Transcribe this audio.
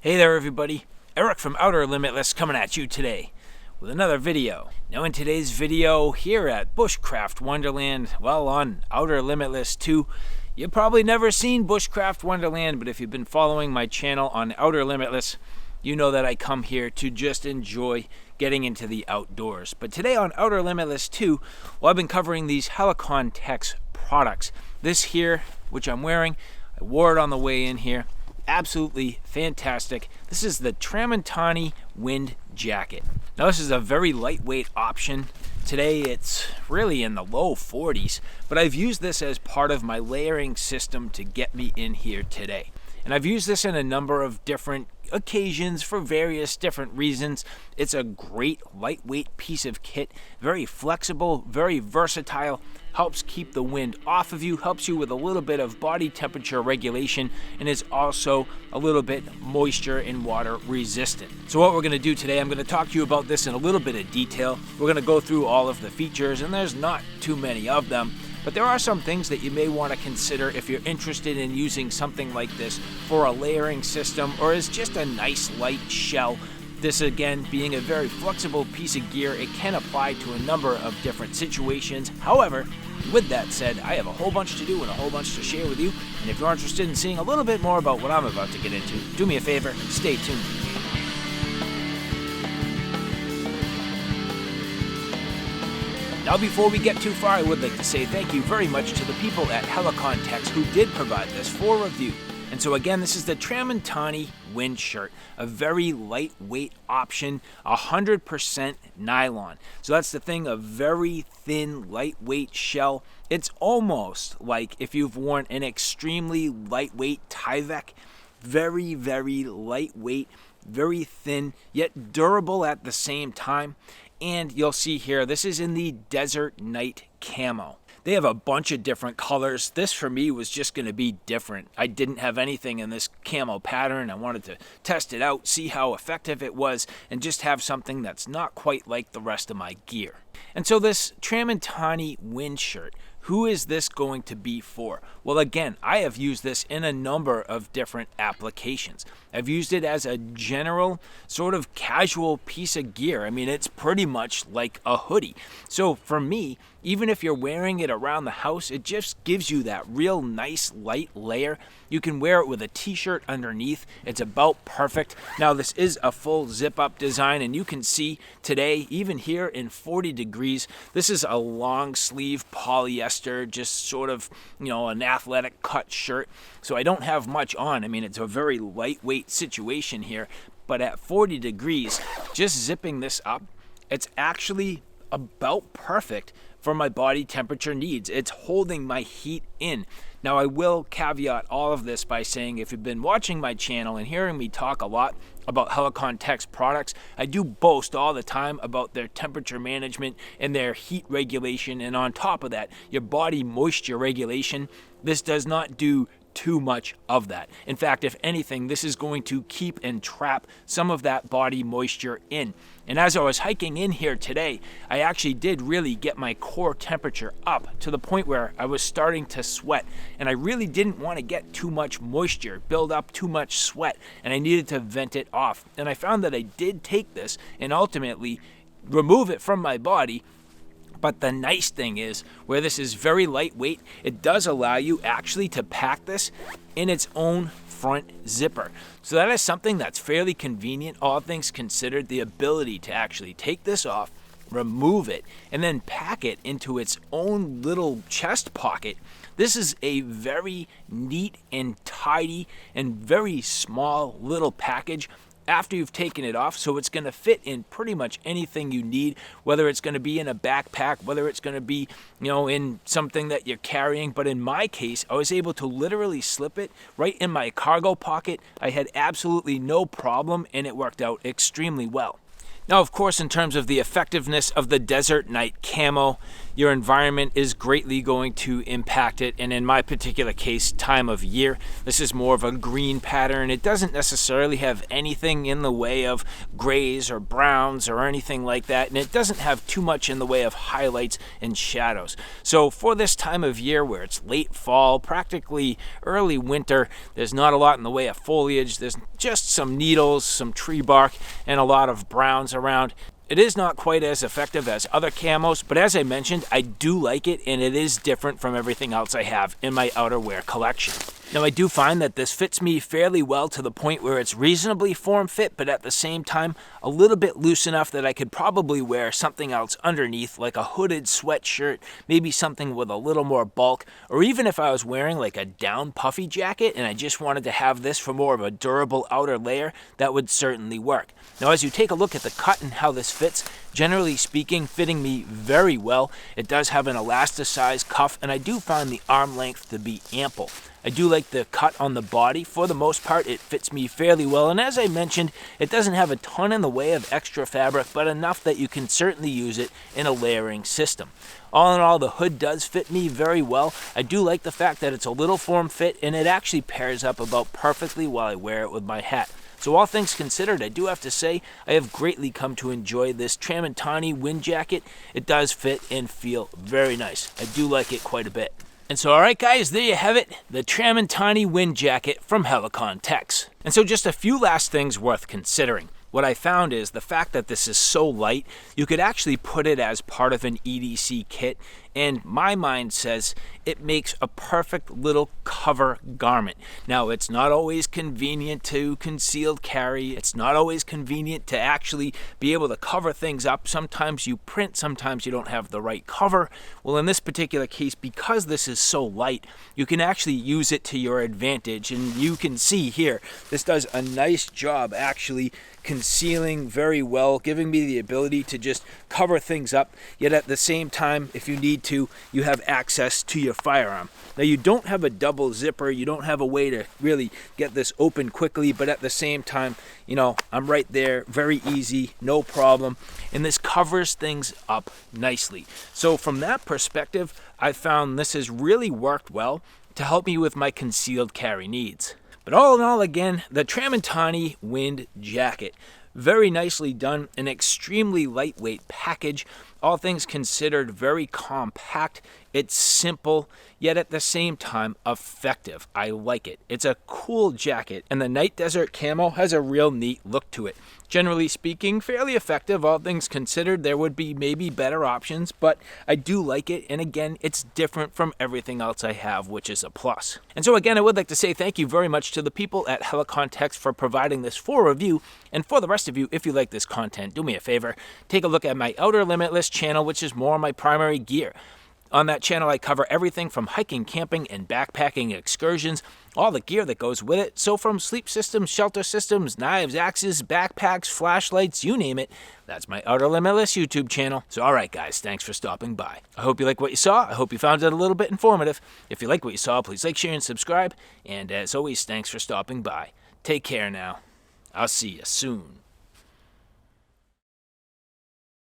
Hey there everybody, Eric from Outer Limitless coming at you today with another video. Now in today's video here at Bushcraft Wonderland, well on Outer Limitless 2, you've probably never seen Bushcraft Wonderland, but if you've been following my channel on Outer Limitless, you know that I come here to just enjoy getting into the outdoors. But today on Outer Limitless 2, well, I've been covering these Helikon Tex products. This here, which I'm wearing, I wore it on the way in here. Absolutely fantastic. This is the Tramontane wind jacket. Now this is a very lightweight option. Today it's really in the low 40s, but I've used this as part of my layering system to get me in here today. And I've used this in a number of different occasions for various different reasons. It's a great lightweight piece of kit, very flexible, very versatile, helps keep the wind off of you, helps you with a little bit of body temperature regulation, and is also a little bit moisture and water resistant. So what we're going to do today, I'm going to talk to you about this in a little bit of detail. We're going to go through all of the features, and there's not too many of them. But there are some things that you may want to consider if you're interested in using something like this for a layering system or as just a nice light shell. This again being a very flexible piece of gear, it can apply to a number of different situations. However, with that said, I have a whole bunch to do and a whole bunch to share with you. And if you're interested in seeing a little bit more about what I'm about to get into, do me a favor and stay tuned. Now before we get too far, I would like to say thank you very much to the people at Helikon Tex who did provide this for review. And so again, this is the Tramontane wind shirt, a very lightweight option, 100% nylon. So that's the thing, a very thin, lightweight shell. It's almost like if you've worn an extremely lightweight Tyvek, very, very lightweight, very thin, yet durable at the same time. And you'll see here, this is in the Desert Night Camo. They have a bunch of different colors. This for me was just going to be different. I didn't have anything in this camo pattern. I wanted to test it out, see how effective it was, and just have something that's not quite like the rest of my gear. And so this Tramontane wind shirt, who is this going to be for? Well, again, I have used this in a number of different applications. I've used it as a general sort of casual piece of gear. I mean, it's pretty much like a hoodie. So for me, even if you're wearing it around the house, it just gives you that real nice light layer. You can wear it with a t-shirt underneath. It's about perfect. Now this is a full zip-up design, and you can see today, even here in 40 degrees, this is a long sleeve polyester, just sort of, an athletic cut shirt. So I don't have much on. I mean, it's a very lightweight situation here, but at 40 degrees, just zipping this up, it's actually about perfect for my body temperature needs. It's holding my heat in. Now I will caveat all of this by saying if you've been watching my channel and hearing me talk a lot about Helikon Tex products, I do boast all the time about their temperature management and their heat regulation, and on top of that, your body moisture regulation. This does not do too much of that. In fact, if anything, this is going to keep and trap some of that body moisture in. And as I was hiking in here today, I actually did really get my core temperature up to the point where I was starting to sweat, and I really didn't want to get too much moisture, build up too much sweat, and I needed to vent it off. And I found that I did take this and ultimately remove it from my body. But the nice thing is, where this is very lightweight, it does allow you actually to pack this in its own front zipper. So that is something that's fairly convenient, all things considered, the ability to actually take this off, remove it, and then pack it into its own little chest pocket. This is a very neat and tidy and very small little package after you've taken it off, so it's going to fit in pretty much anything you need, whether it's going to be in a backpack, whether it's going to be, in something that you're carrying. But in my case, I was able to literally slip it right in my cargo pocket. I had absolutely no problem, and it worked out extremely well. Now, of course, in terms of the effectiveness of the Desert Night Camo, your environment is greatly going to impact it. And in my particular case, time of year, this is more of a green pattern. It doesn't necessarily have anything in the way of grays or browns or anything like that, and it doesn't have too much in the way of highlights and shadows. So for this time of year where it's late fall, practically early winter, there's not a lot in the way of foliage. There's just some needles, some tree bark, and a lot of browns around. It is not quite as effective as other camos, but as I mentioned, I do like it, and it is different from everything else I have in my outerwear collection. Now, I do find that this fits me fairly well to the point where it's reasonably form-fit, but at the same time, a little bit loose enough that I could probably wear something else underneath, like a hooded sweatshirt, maybe something with a little more bulk, or even if I was wearing like a down puffy jacket and I just wanted to have this for more of a durable outer layer, that would certainly work. Now, as you take a look at the cut and how this fits, generally speaking, fitting me very well. It does have an elasticized cuff, and I do find the arm length to be ample. I do like the cut on the body. For the most part, it fits me fairly well, and as I mentioned, it doesn't have a ton in the way of extra fabric, but enough that you can certainly use it in a layering system. All in all, the hood does fit me very well. I do like the fact that it's a little form-fit, and it actually pairs up about perfectly while I wear it with my hat. So all things considered, I do have to say I have greatly come to enjoy this Tramontane wind jacket. It does fit and feel very nice. I do like it quite a bit. And so, all right, guys, there you have it, the Tramontane wind jacket from Helikon Tex. And so just a few last things worth considering. What I found is the fact that this is so light, you could actually put it as part of an EDC kit, and my mind says it makes a perfect little cover garment. Now, it's not always convenient to concealed carry. It's not always convenient to actually be able to cover things up. Sometimes you print, sometimes you don't have the right cover. Well, in this particular case, because this is so light, you can actually use it to your advantage, and you can see here, this does a nice job actually concealing very well, giving me the ability to just cover things up, yet at the same time, if you need to, you have access to your firearm. Now, you don't have a double zipper, you don't have a way to really get this open quickly, but at the same time, you know, I'm right there, very easy, no problem, and this covers things up nicely. So from that perspective, I found this has really worked well to help me with my concealed carry needs. But all in all, again, the Tramontane wind jacket. Very nicely done, an extremely lightweight package. All things considered, very compact. It's simple, yet at the same time effective. I like it. It's a cool jacket, and the Night Desert camo has a real neat look to it. Generally speaking, fairly effective. All things considered, there would be maybe better options, but I do like it, and again, it's different from everything else I have, which is a plus. And so again, I would like to say thank you very much to the people at Helikon Tex for providing this for review, and for the rest of you, if you like this content, do me a favor, take a look at my Outer Limitless channel, which is more my primary gear. On that channel, I cover everything from hiking, camping, and backpacking excursions, all the gear that goes with it. So from sleep systems, shelter systems, knives, axes, backpacks, flashlights, you name it, that's my Outer Limitless YouTube channel. So all right, guys, thanks for stopping by. I hope you like what you saw. I hope you found it a little bit informative. If you like what you saw, please like, share, and subscribe. And as always, thanks for stopping by. Take care now. I'll see you soon.